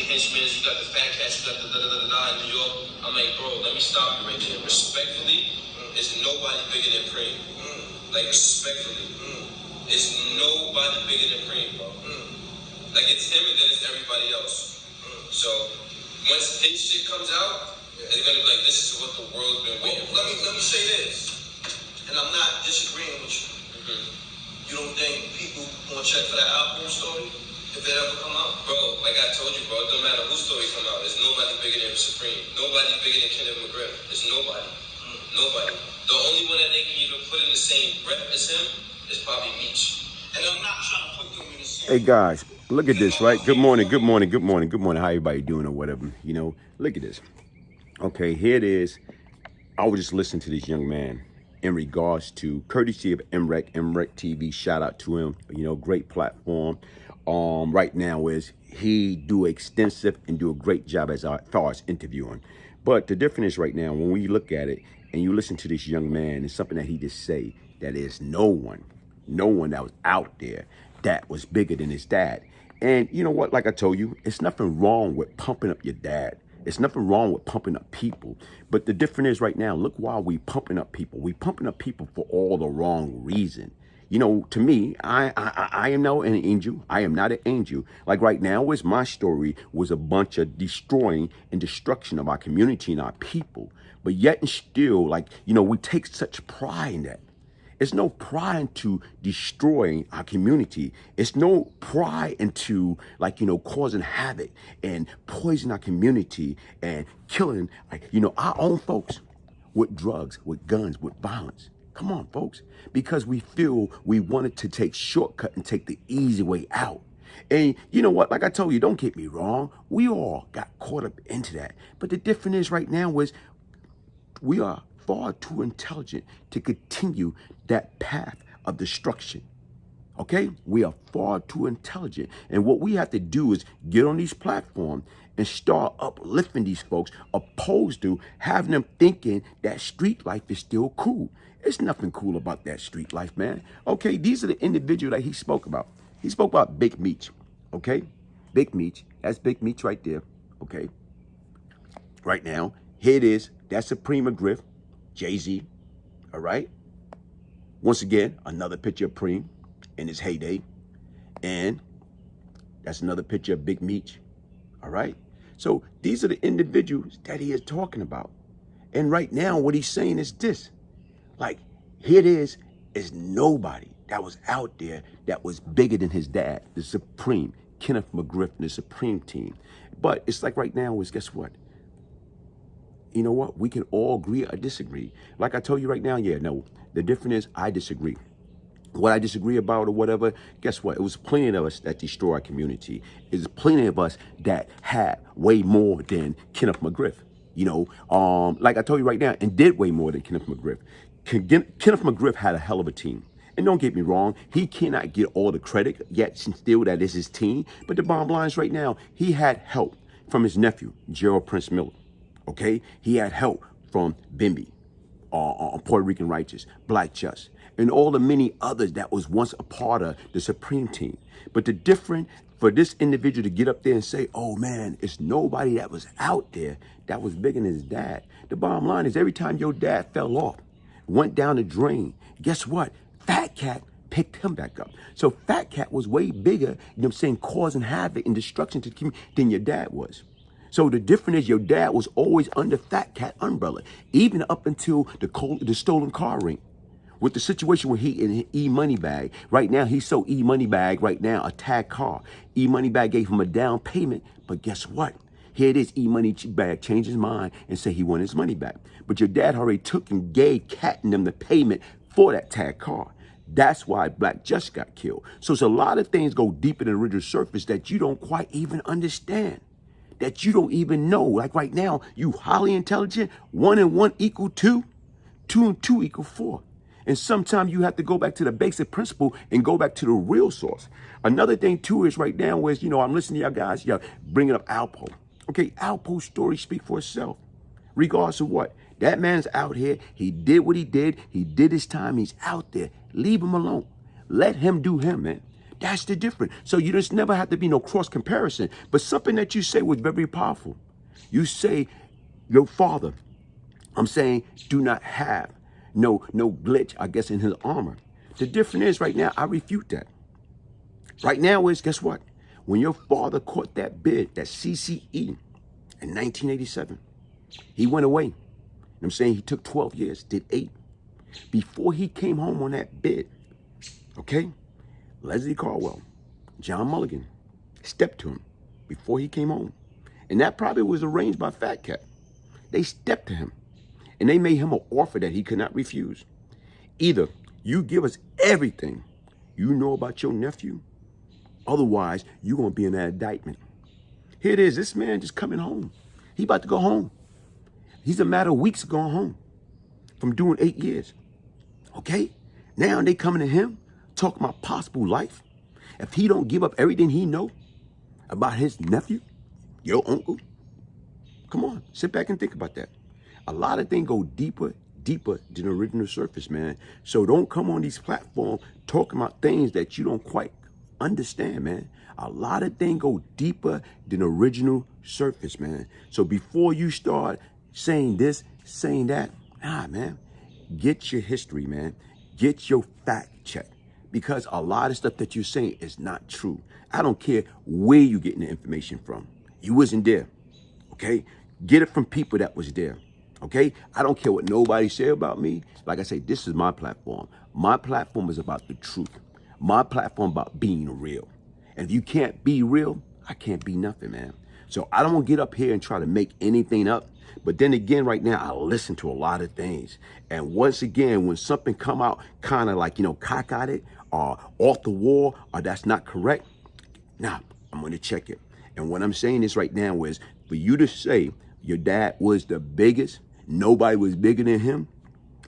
henchmen, you got the fat cats, you got the da-da-da-da in New York. I'm like, bro, let me stop you right there. Respectfully, there's nobody bigger than Preme. Like, respectfully. There's nobody bigger than Preme, bro. Like, it's him and then it's everybody else. So, once his shit comes out, it's gonna be like, this is what the world's been waiting for. Let me say this, and I'm not disagreeing with you. You don't think people gonna check for that album story if it ever come out? Bro, like I told you, bro, it don't matter whose story come out. There's nobody bigger than Supreme. Nobody bigger than Kenneth McGriff. There's nobody. Nobody. The only one that they can even put in the same breath as him is probably Meech. And I'm not trying to put them in the same. Hey guys, look at this, right? Good morning, good morning, good morning, good morning. How everybody doing or whatever? You know, look at this. Okay, here it is. I was just listening to this young man in regards to courtesy of MREC TV. Shout out to him. You know, great platform. Right now is he do extensive and do a great job as far as interviewing. But the difference is right now when we look at it and you listen to this young man, it's something that he just say that is no one that was out there that was bigger than his dad. And you know what? Like I told you, it's nothing wrong with pumping up your dad. It's nothing wrong with pumping up people. But the difference is right now, look why we pumping up people. We pumping up people for all the wrong reason. You know, to me, I am not an angel. I am not an angel. Like right now, is my story was a bunch of destroying and destruction of our community and our people. But yet and still, like, you know, we take such pride in that. It's no pride into destroying our community. It's no pride into, like, you know, causing havoc and poisoning our community and killing, like, you know, our own folks with drugs, with guns, with violence. Come on, folks, because we feel we wanted to take shortcut and take the easy way out. And you know what? Like I told you, don't get me wrong. We all got caught up into that. But the difference is right now is we are far too intelligent to continue that path of destruction. Okay? We are far too intelligent. And what we have to do is get on these platforms and start uplifting these folks, opposed to having them thinking that street life is still cool. It's nothing cool about that street life, man. Okay, these are the individuals that he spoke about. He spoke about Big Meech. Okay? Big Meech. That's Big Meech right there. Okay? Right now, here it is. That's a Preme McGriff. Jay-Z, all right? Once again, another picture of Preme in his heyday. And that's another picture of Big Meech, all right? So these are the individuals that he is talking about. And right now, what he's saying is this. Like, here it is nobody that was out there that was bigger than his dad, the Supreme, Kenneth McGriff, and the Supreme team. But it's like right now is, guess what? You know what? We can all agree or disagree. Like I told you right now, yeah, no. The difference is I disagree. What I disagree about or whatever, guess what? It was plenty of us that destroy our community. It's plenty of us that had way more than Kenneth McGriff. You know, like I told you right now, and did way more than Kenneth McGriff. Kenneth McGriff had a hell of a team. And don't get me wrong, he cannot get all the credit, yet still that is his team. But the bottom line is right now, he had help from his nephew, Gerald Prince Miller. Okay, he had help from Bimby, Puerto Rican Righteous, Black Just, and all the many others that was once a part of the Supreme team. But the difference for this individual to get up there and say, oh man, it's nobody that was out there that was bigger than his dad. The bottom line is every time your dad fell off, went down the drain, guess what? Fat Cat picked him back up. So Fat Cat was way bigger, you know what I'm saying, causing havoc and destruction to the community than your dad was. So the difference is your dad was always under Fat Cat umbrella, even up until the stolen car ring. With the situation where he in E-Moneybag, right now he sold E-Moneybag right now, a tag car. E-Moneybag gave him a down payment, but guess what? Here it is, E-Moneybag changed his mind and said he wanted his money back. But your dad already took and gave Cat and them the payment for that tag car. That's why Black Just got killed. So it's a lot of things go deeper than the original surface that you don't quite even understand. That you don't even know. Like right now, you highly intelligent, 1 and 1 equal 2, 2 and 2 equal 4. And sometimes you have to go back to the basic principle and go back to the real source. Another thing too is right now is, you know, I'm listening to y'all guys, y'all bringing up Alpo. Okay, Alpo's story speaks for itself. Regardless of what, that man's out here, he did what he did his time, he's out there. Leave him alone. Let him do him, man. That's the difference. So you just never have to be no cross comparison. But something that you say was very powerful. You say, your father, I'm saying, do not have no glitch, I guess, in his armor. The difference is right now, I refute that. Right now is, guess what? When your father caught that bid, that CCE in 1987, he went away. You know what I'm saying? He took 12 years, did 8. Before he came home on that bid, okay, Leslie Caldwell, John Mulligan stepped to him before he came home. And that probably was arranged by Fat Cat. They stepped to him and they made him an offer that he could not refuse. Either you give us everything you know about your nephew, otherwise you're going to be in that indictment. Here it is, this man just coming home. He about to go home. He's a matter of weeks going home from doing 8 years. Okay? Now they coming to him, talking about possible life. If he don't give up everything he know about his nephew, your uncle, come on, sit back and think about that. A lot of things go deeper than the original surface, man. So don't come on these platforms talking about things that you don't quite understand, man. A lot of things go deeper than the original surface, man. So before you start saying this, saying that, man, get your history, man. Get your fact check. Because a lot of stuff that you're saying is not true. I don't care where you're getting the information from. You wasn't there, okay? Get it from people that was there, okay? I don't care what nobody say about me. Like I say, this is my platform. My platform is about the truth. My platform about being real. And if you can't be real, I can't be nothing, man. So I don't want to get up here and try to make anything up. But then again, right now, I listen to a lot of things. And once again, when something come out kind of like, cock-eyed or off the wall or that's not correct, now I'm going to check it. And what I'm saying is right now is for you to say your dad was the biggest, nobody was bigger than him.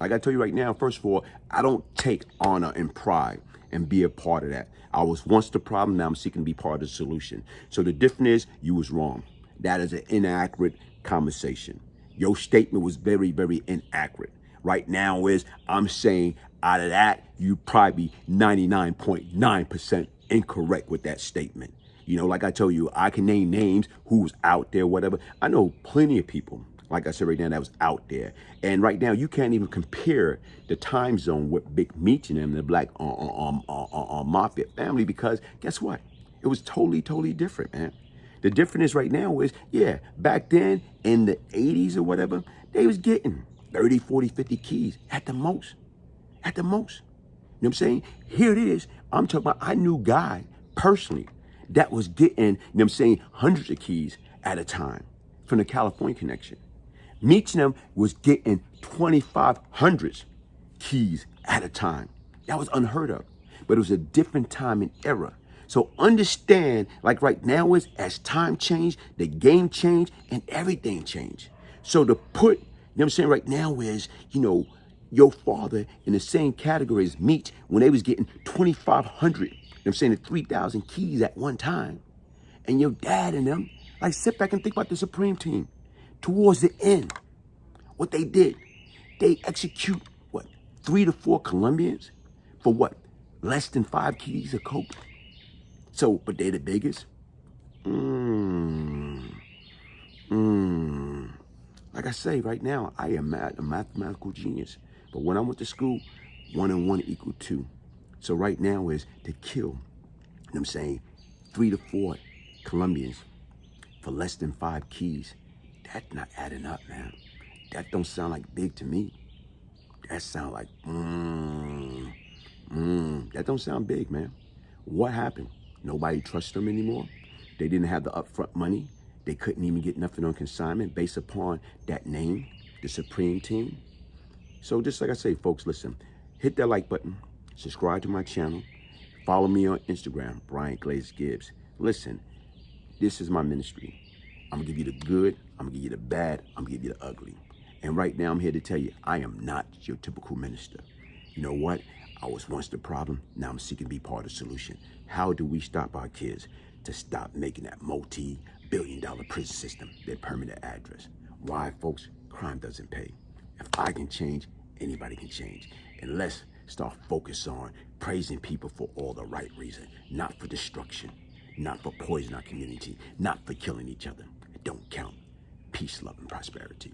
Like I tell you right now, first of all, I don't take honor and pride and be a part of that. I was once the problem, now I'm seeking to be part of the solution. So the difference is you was wrong. That is an inaccurate conversation. Your statement was very, very inaccurate. Right now is I'm saying out of that, you probably 99.9% incorrect with that statement. Like I told you, I can name names, who's out there, whatever. I know plenty of people, like I said right now, that was out there. And right now, you can't even compare the time zone with Big Meech and them, the Black Mafia family, because guess what? It was totally, totally different, man. The difference is right now is, yeah, back then in the 80s or whatever, they was getting 30, 40, 50 keys at the most. At the most. You know what I'm saying? Here it is. I'm talking about, I knew guy personally that was getting, hundreds of keys at a time from the California connection. Meech and them was getting 2,500 keys at a time. That was unheard of. But it was a different time and era. So understand, like right now is, as time changed, the game changed, and everything changed. So to put, right now is, your father in the same category as Meech when they was getting 2,500, 3,000 keys at one time. And your dad and them, like sit back and think about the Supreme team. Towards the end, what they did, they execute, 3 to 4 Colombians for less than 5 keys of coke. So, but they the biggest? Like I say, right now, I am a mathematical genius. But when I went to school, 1 and 1 equal 2. So right now is to kill, 3 to 4 Colombians for less than 5 keys. That's not adding up, man. That don't sound like big to me. That sound like, that don't sound big, man. What happened? Nobody trusts them anymore. They didn't have the upfront money. They couldn't even get nothing on consignment based upon that name, the Supreme team. So just like I say, folks, listen, hit that like button, subscribe to my channel, follow me on Instagram, Brian Glaze Gibbs. Listen, this is my ministry. I'm gonna give you the good, I'm gonna give you the bad, I'm gonna give you the ugly. And right now I'm here to tell you, I am not your typical minister. You know what? I was once the problem, now I'm seeking to be part of the solution. How do we stop our kids to stop making that multi-billion-dollar prison system their permanent address? Why, folks? Crime doesn't pay. If I can change, anybody can change. Unless Start focus on praising people for all the right reason, not for destruction, not for poisoning our community, not for killing each other. It don't count. Peace, love, and prosperity.